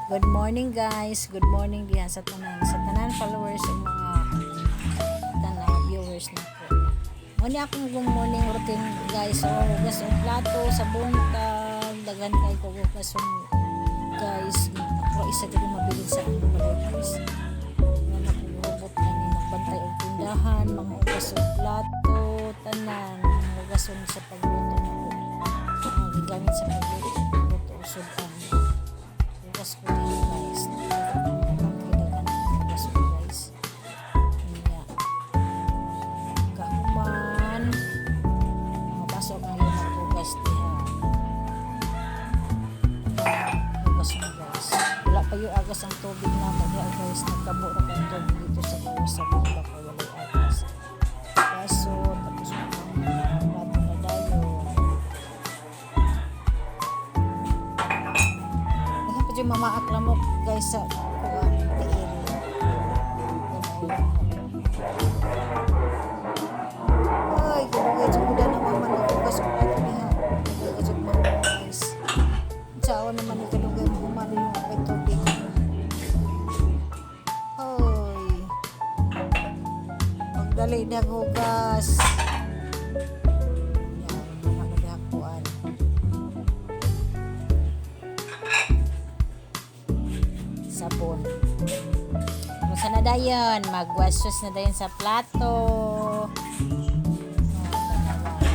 Good morning guys. Good morning diha sa tanan followers ug mga viewers nako. Muna akong good morning routine guys. So gas og plato sa buntag daghan kay ko guys ako isa gyud mabilis sa akong balay guys. Nga akong robot kani nagbantay og tindahan, mga ugas og plato, tanan, mga ugason sa pagluto nako. Mga gigamit sa pagluto usod ugas ko din guys. Ugas ko guys. Iya. Kahuman. Mga baso ang limang ugas diha. Ugas mo guys. Wala pa yung agas ang tubig na diha guys. Nagkabo na kang tubig dito sa bawas sa bunda ko wala agas. Baso tapos plato na dayo. Yung mama aklamok guys sa kuwan tiil. Ay, kaya suda na mama nagbugas ko ato niya. Kaya jud mo guys. Sao naman ni kadugay mo mali yung kay tubig. Hoy. Pagdali na hugas. Sabon. Kung na dayon, magwasos na dayon sa plato.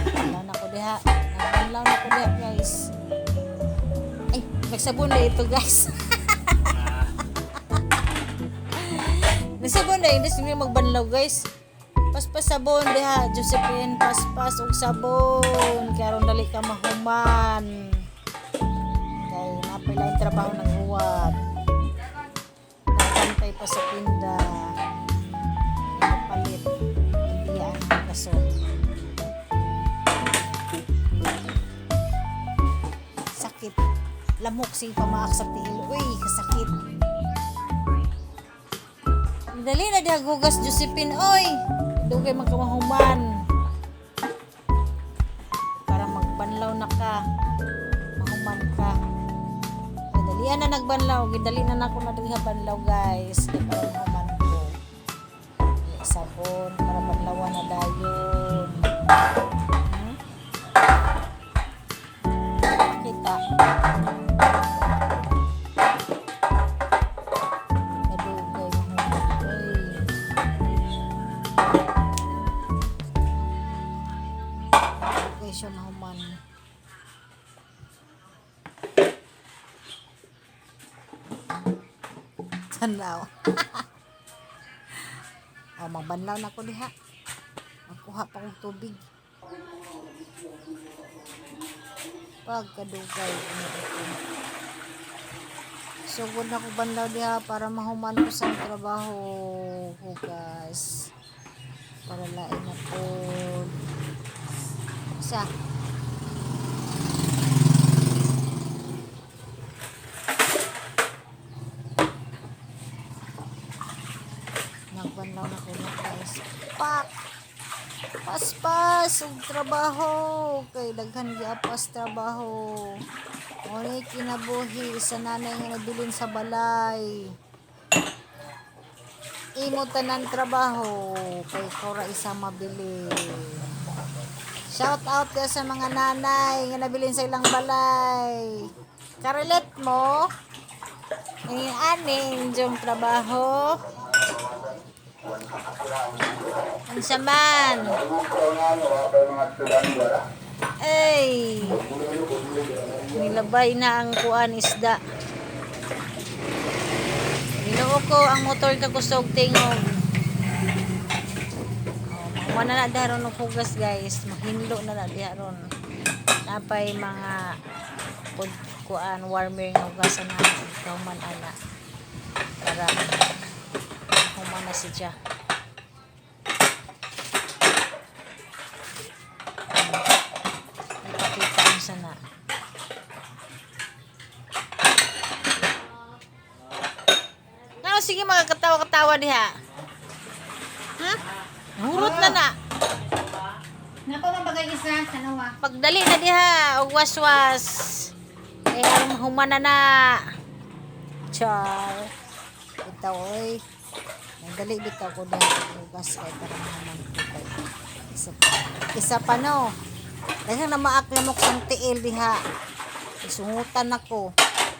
Nagbanlaw na ko diha. Nagbanlaw na ko diha guys. Ay, magsabon na ito guys. Nagsabon na, hindi sila magbanlaw guys. Paspas sabon diha, Josephine, paspas og sabon. Karon dali ka mahuman. Kay napila yung trabaho ng huwad. Pantay pa sa tinda palit hindi ang kaso sakit lamok si pamaak sa tiil uy kasakit dali na diha gugas Josephine oy dugay magkamahuman para magbanlaw na ka mahuman ka. Dalian na nagbanlaw, gidali na nako na diha banlaw guys. Kay para mahuman ko. Sabon para banlawan na dayon. Kita. Kadugay mahuman ko. Kadugay siya mahuman. Tanaw. Magbanlaw na ko diha. Magkuha pa kong tubig. Pagkadugay. Sugod na ko banlaw diha para mahuman ko sa trabaho. Hugas. Para lain na po. Isa. Nagbanlaw na ko na guys. Pak! Paspas! Ug trabaho! Kay daghan giapas trabaho. Oy kinabuhi sa nanay nga nabilin sa balay. Imo tanan trabaho. Kay kora isa mabili. Shout out ka sa mga nanay nga nabilin sa ilang balay. Karelet mo? Aning jong trabaho. Unsa man? Ay. Nilabay na ang kuan isda. Ginoo ko ang motor ka kusog tingog. Wala na daron og hugas guys. Mahinlo na diha ron. Napay mga kuan warmer nga hugasan na kauman ana. Para humana si siya. Ipakita mo sana. Nga sige mga katawa-katawa diha. Ha? Hurot na na. Nako mabagay isa sa nawa. Pagdali na diha og waswas. Eh humana na. Char. Bitaw oy. Nagdali bitaw ko diha hugas kay para naman ko kay. Isa pa no. Daghang na maak lamok sang tiil diha. Isungutan ako.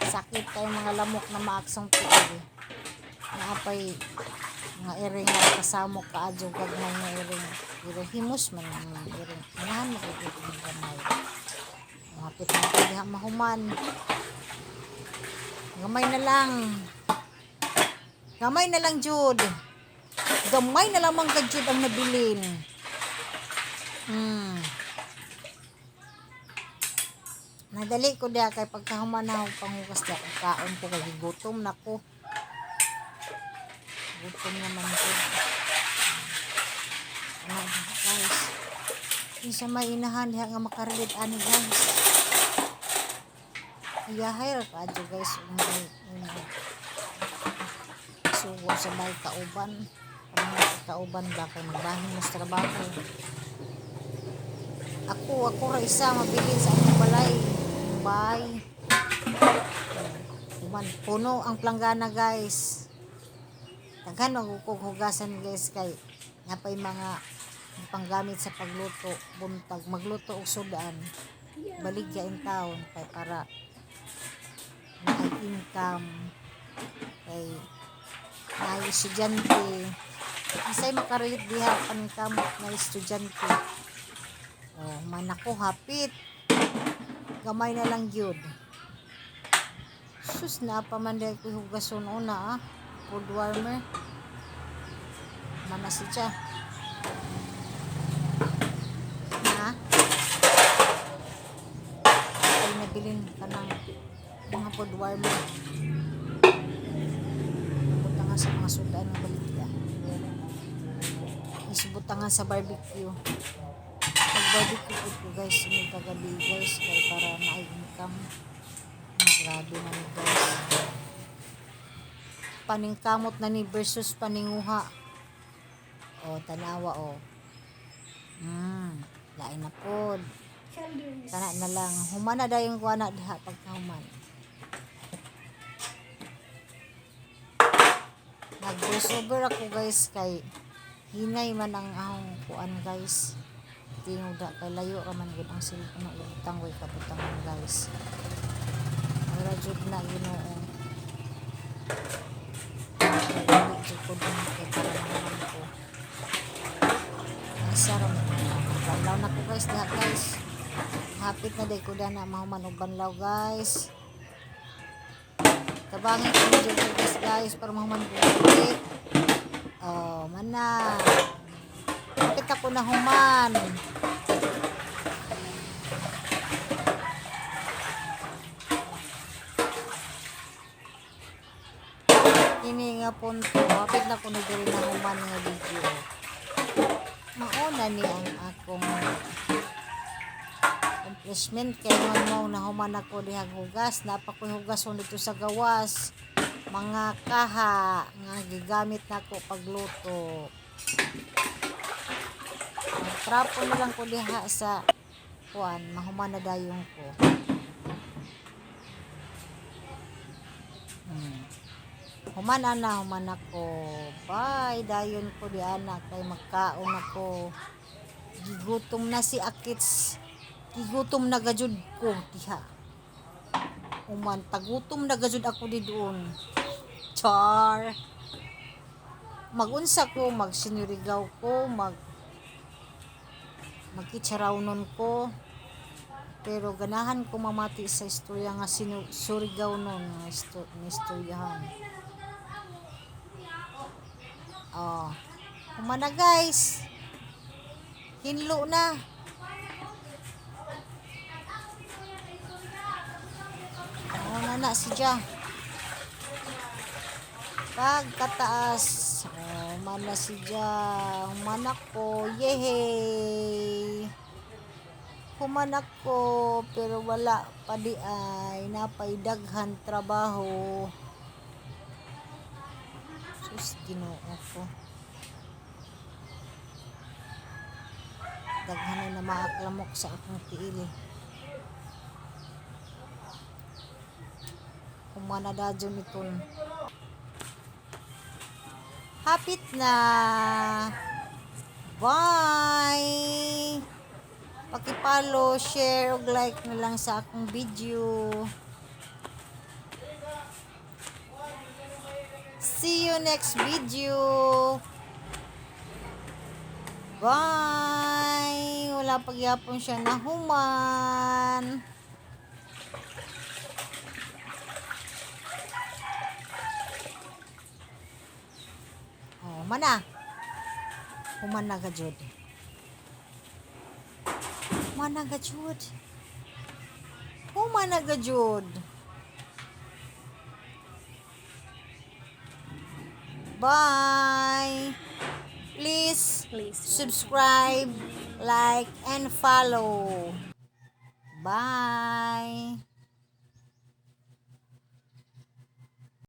Sakit kay mga lamok na maak sang tiil. Naapay mga iring nga kasamok kaadyo gagmay nga iring. Himos man ang iring. Anahan mo kay iring gamay. Mapit na ko diha mahuman. Gamay na lang. Gamay na lang jud. Gamay na lamang ka jud ang nabilin. Nadali ko diha kay pagkahuman na akong panghugas diha kaon ko kay gutom na ko. Gutom naman ko. Guys. Isa may inahan diha nga makarelit ani guys. Iyahay ra ka adyo guys. Sugo sa bay kauban. Kauban ba kay magbahin mo sa trabaho. Ako ra isa mabilin sa akong balay. Bye. Puno ang planggana guys. Daghan og hugasan guys kay napay mga panggamit sa pagluto buntag magluto og sudan baligya in town kay para may income kay may estudyante isay makarelate diha paningkamot na estudyante man ako hapit gamay na lang gyud sus na pa man dahil ko hugason una food warmer mana siya na ay nabilin ka ng mga food warmer butangan sa mga sudan ng baligya isubutangan sa barbecue pag barbecue ko guys may kagabi guys kaya para na-income grabe na ni guys paningkamot na ni versus paninguha tanawa lain na pod kana na lang humana dayong kuana diha pagkahuman nag-voice over ako guys kay hinay man ang ahong kuan guys tinuda kay layo ra man gud ang cellphone ng utang way kaputang guys wala jud na Ginoo dili jud ko din kay para naman ko isa ra man banlaw na ko guys diha guys hapit na day ko na mahuman og banlaw guys tabangin ko jud guys para mahuman ko ulit mana hapit ako na human ini nga punto hapit na ko na diri na human nga video mauna ni ang akong accomplishment kay mo na human ako diha hugas napa ko hugason dito sa gawas mga kaha nga gigamit nako pagluto trapo na lang ko diha sa kuan mahuman na dayon ko human ako bye dayon ko di anak kay magkaon ako gigutom na si Akits gigutom na gajud ko diha human tagutom na gajud ako di doon char magunsa ko magsinurigaw ko magkitsarawnon ko pero ganahan ko mamati sa istorya nga surigaw nun istoryahan humana guys hinlo na na siya pagkataas humana siya humana ko yehey humana ko pero wala pa di ay napaidaghan trabaho sus Ginoo ko daghan na maaklamok sa akong tiil Humana da dyan ito. Hapit na. Bye! Pakipalo, share, ug like na lang sa akong video. See you next video. Bye! Wala pagyapon siya na human. Oh, mana? Human na ka, Jud. Mana ka, Jud? Human na ka, Jud. Bye! Please subscribe, like, and follow. Bye!